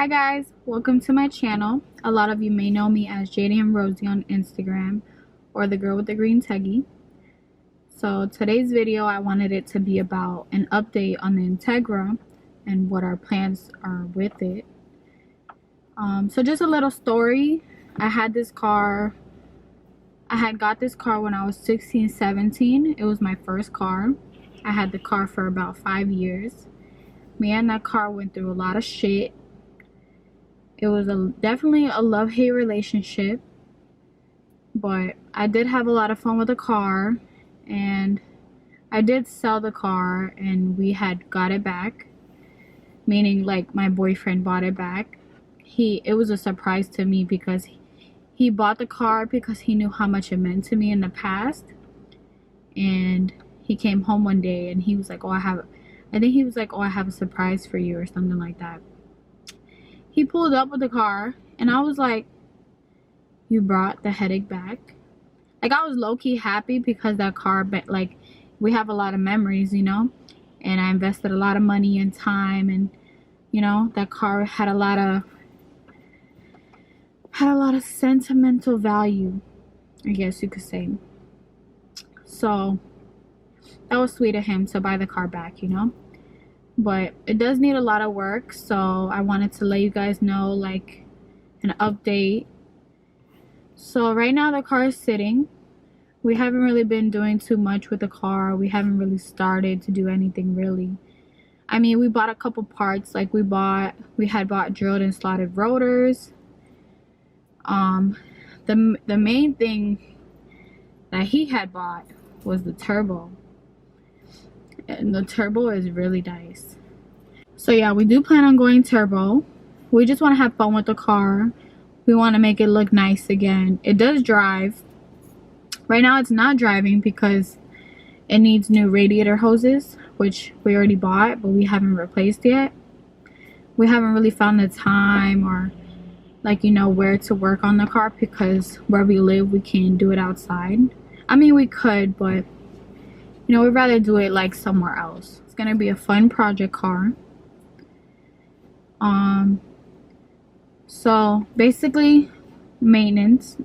Hi guys, welcome to my channel. A lot of you may know me as JD Rosie on Instagram or the girl with the green teggy. So today's video, I wanted it to be about an update on the Integra and what our plans are with it. So just a little story. I had got this car when I was 16, 17. It was my first car. I had the car for about 5 years. Me and that car went through a lot of shit. It was definitely a love-hate relationship, but I did have a lot of fun with the car, and I did sell the car, and we had got it back, meaning like my boyfriend bought it back. It was a surprise to me because he bought the car because he knew how much it meant to me in the past, and he came home one day and he was like, I think he was like, I have a surprise for you or something like that. He pulled up with the car, and I was like, you brought the headache back? Like, I was low-key happy because that car, but like, we have a lot of memories, you know? And I invested a lot of money and time, and, you know, that car had a lot of sentimental value, I guess you could say. So, that was sweet of him to buy the car back, you know? But it does need a lot of work, so I wanted to let you guys know, like, an update. So right now the car is sitting. We haven't really been doing too much with the car. We haven't really started to do anything really. I mean, we bought a couple parts. Like, we had bought drilled and slotted rotors. The main thing that he had bought was the turbo. And the turbo is really nice. So yeah, we do plan on going turbo. We just want to have fun with the car. We want to make it look nice again. It does drive. Right now it's not driving because it needs new radiator hoses, which we already bought, but we haven't replaced yet. We haven't really found the time or, like, you know, where to work on the car because where we live, we can't do it outside. I mean, we could, but you know, we'd rather do it like somewhere else. It's gonna be a fun project car. So basically, maintenance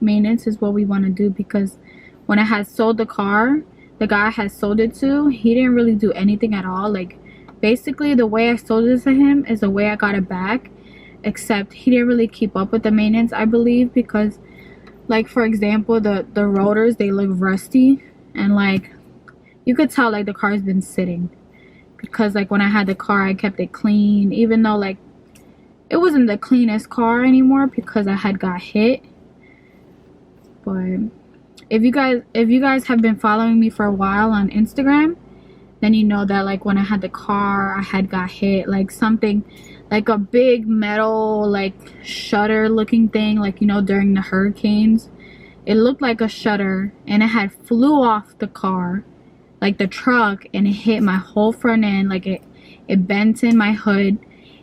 is what we want to do, because when I had sold the car, the guy I had sold it to, he didn't really do anything at all. Like, basically the way I sold it to him is the way I got it back, except he didn't really keep up with the maintenance, I believe, because, like, for example, the rotors, they look rusty, and like, you could tell like the car's been sitting, because like when I had the car, I kept it clean, even though like it wasn't the cleanest car anymore because I had got hit. But if you guys have been following me for a while on Instagram, then you know that like when I had the car, I had got hit, like something like a big metal like shutter looking thing, like, you know, during the hurricanes. It looked like a shutter, and it had flew off the car, like the truck, and it hit my whole front end. Like it bent in my hood.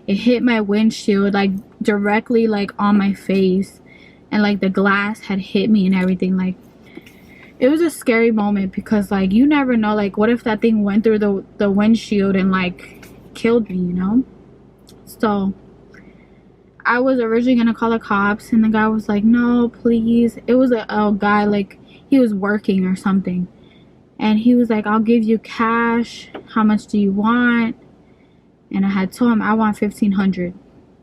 It hit my windshield, like directly like on my face, and like the glass had hit me and everything. Like, it was a scary moment because like you never know, like what if that thing went through the windshield and like killed me, you know? So I was originally gonna call the cops, and the guy was like, no, please. It was a guy, like he was working or something. And he was like, I'll give you cash. How much do you want? And I had told him I want $1,500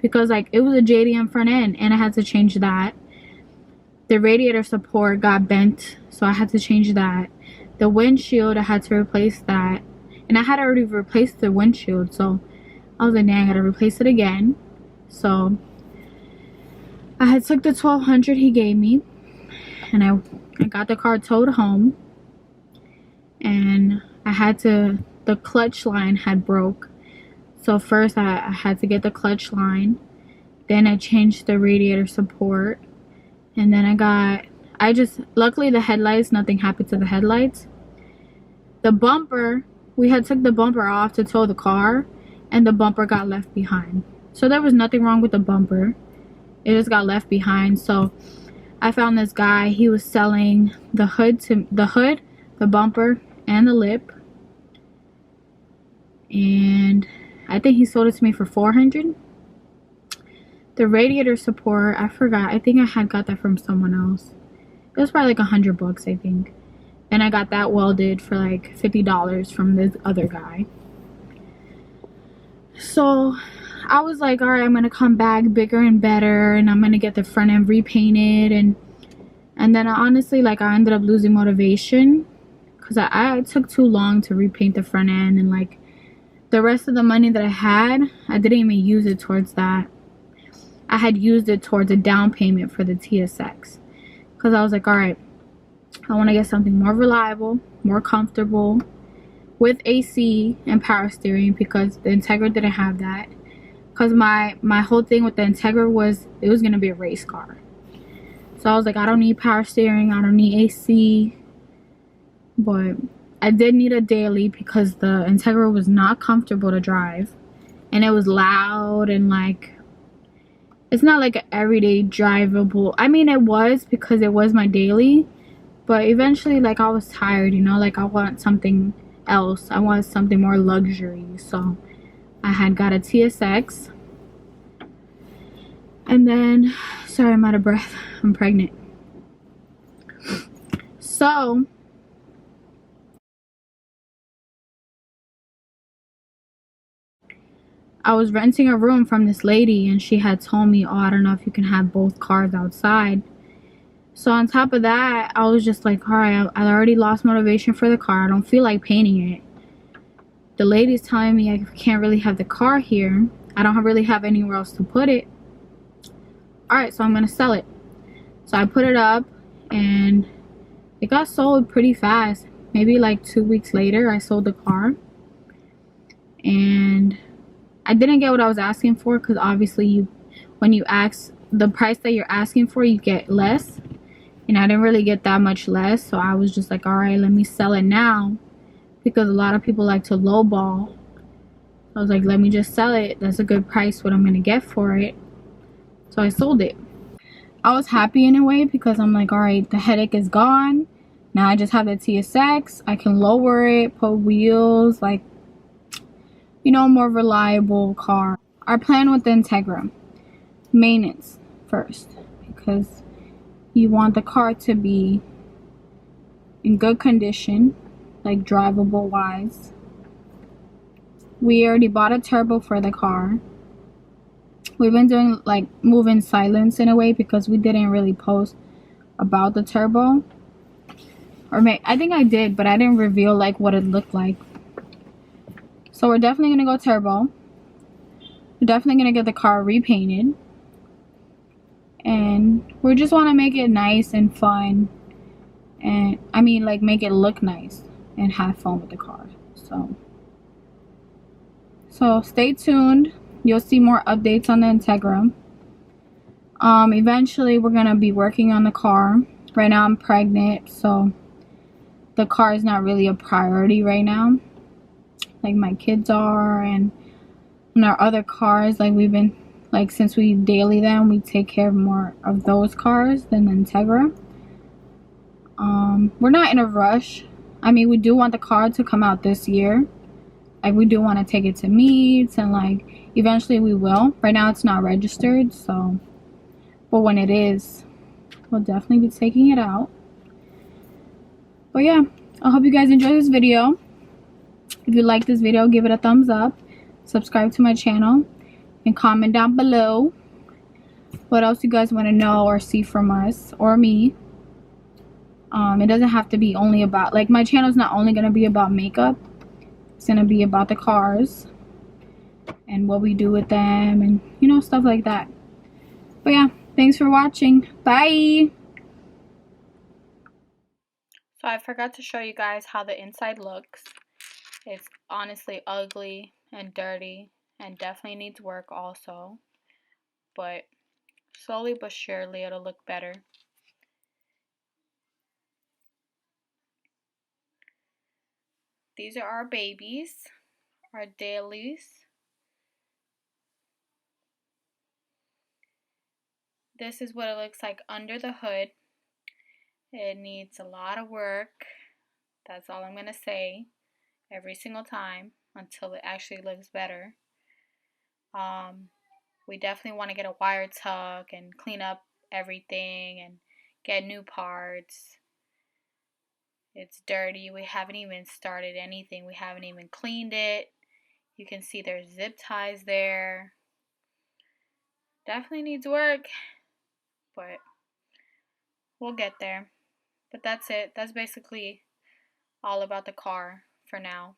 because like it was a JDM front end, and I had to change that. The radiator support got bent, so I had to change that. The windshield, I had to replace that, and I had already replaced the windshield, so I was like, dang, I gotta replace it again. So I had took the $1,200 he gave me, and I got the car towed home. And the clutch line had broke. So first I had to get the clutch line. Then I changed the radiator support. And then luckily the headlights, nothing happened to the headlights. The bumper, we had took the bumper off to tow the car, and the bumper got left behind. So there was nothing wrong with the bumper. It just got left behind. So I found this guy, he was selling the hood, the bumper, and the lip, and I think he sold it to me for $400. The radiator support, I forgot. I think I had got that from someone else. It was probably like $100, I think. And I got that welded for like $50 from this other guy. So I was like, all right, I'm gonna come back bigger and better, and I'm gonna get the front end repainted. And then honestly, like, I ended up losing motivation because I took too long to repaint the front end, and like the rest of the money that I had, I didn't even use it towards that. I had used it towards a down payment for the TSX because I was like, all right, I want to get something more reliable, more comfortable, with AC and power steering, because the Integra didn't have that. Because my whole thing with the Integra was it was gonna be a race car. So I was like, I don't need power steering, I don't need AC, but I did need a daily because the Integra was not comfortable to drive, and it was loud, and like, it's not like an everyday drivable. I mean, it was because it was my daily, but eventually, like, I was tired, you know, like I want something else. I want something more luxury. So I had got a TSX, and then, sorry, I'm out of breath. I'm pregnant. So I was renting a room from this lady, and she had told me, oh, I don't know if you can have both cars outside. So on top of that, I was just like, all right, I already lost motivation for the car. I don't feel like painting it. The lady's telling me I can't really have the car here. I don't really have anywhere else to put it. All right, so I'm gonna sell it. So I put it up, and it got sold pretty fast. Maybe like 2 weeks later, I sold the car. And I didn't get what I was asking for, because obviously when you ask the price that you're asking for, you get less. And I didn't really get that much less. So I was just like, all right, let me sell it now, because a lot of people like to lowball. I was like, let me just sell it. That's a good price what I'm gonna get for it. So I sold it. I was happy in a way, because I'm like, all right, the headache is gone. Now I just have the TSX. I can lower it, put wheels, like, you know, more reliable car. Our plan with the Integra, maintenance first, because you want the car to be in good condition, like drivable wise. We already bought a turbo for the car. We've been doing like moving silence in a way, because we didn't really post about the turbo. Or I think I did, but I didn't reveal like what it looked like. So we're definitely gonna go turbo. We're definitely gonna get the car repainted, and we just want to make it nice and fun, and I mean, like, make it look nice and have fun with the car. So stay tuned. You'll see more updates on the Integra. Eventually we're gonna be working on the car. Right now I'm pregnant, so the car is not really a priority right now, like my kids are, and our other cars, like, we've been, like, since we daily them, we take care of more of those cars than the Integra. We're not in a rush. I mean, we do want the car to come out this year. Like, we do want to take it to meets, and like eventually we will. Right now it's not registered, so, but when it is, we'll definitely be taking it out. But yeah, I hope you guys enjoy this video. If you like this video, give it a thumbs up, subscribe to my channel, and comment down below what else you guys want to know or see from us or me. It doesn't have to be only about, like, my channel's not only going to be about makeup. It's going to be about the cars and what we do with them, and, you know, stuff like that. But yeah, thanks for watching. Bye. So I forgot to show you guys how the inside looks. It's honestly ugly and dirty and definitely needs work also, but slowly but surely it'll look better. These are our babies, our dailies. This is what it looks like under the hood. It needs a lot of work. That's all I'm going to say every single time until it actually looks better. We definitely want to get a wire tuck and clean up everything and get new parts. It's dirty. We haven't even started anything. We haven't even cleaned it. You can see there's zip ties there. Definitely needs work, but we'll get there. But that's it. That's basically all about the car for now.